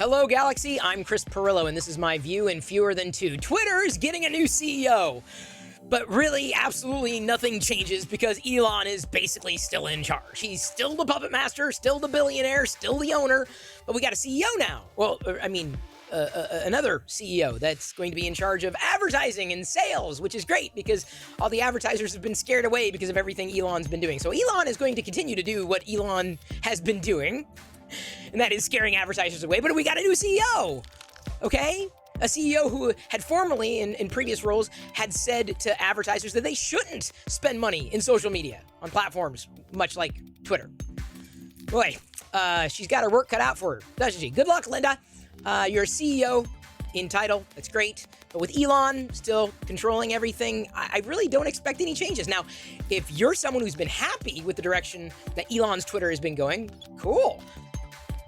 Hello, Galaxy. I'm Chris Pirillo, and this is my view in fewer than two. Twitter's getting a new CEO. But really, absolutely nothing changes because Elon is basically still in charge. He's still the puppet master, still the billionaire, still the owner, but we got a CEO now. Well, another CEO that's going to be in charge of advertising and sales, which is great because all the advertisers have been scared away because of everything Elon's been doing. So Elon is going to continue to do what Elon has been doing, and that is scaring advertisers away, but we got a new CEO, okay? A CEO who had formerly, in previous roles, had said to advertisers that they shouldn't spend money in social media on platforms, much like Twitter. Boy, she's got her work cut out for her, doesn't she? Good luck, Linda. You're a CEO in title. That's great. But with Elon still controlling everything, I really don't expect any changes. Now, if you're someone who's been happy with the direction that Elon's Twitter has been going, cool.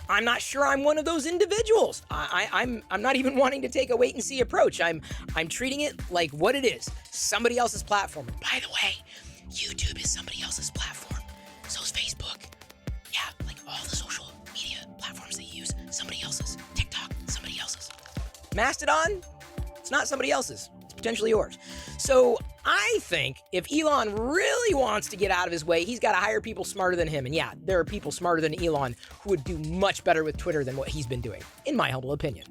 I'm not sure I'm one of those individuals. I'm not even wanting to take a wait and see approach. I'm treating it like what it is, somebody else's platform. And by the way, YouTube is somebody else's platform. So is Facebook. Yeah, like all the social media platforms they use, somebody else's. TikTok, somebody else's. Mastodon, it's not somebody else's. It's potentially yours. So I think if Elon really wants to get out of his way, he's got to hire people smarter than him. And yeah, there are people smarter than Elon who would do much better with Twitter than what he's been doing, in my humble opinion.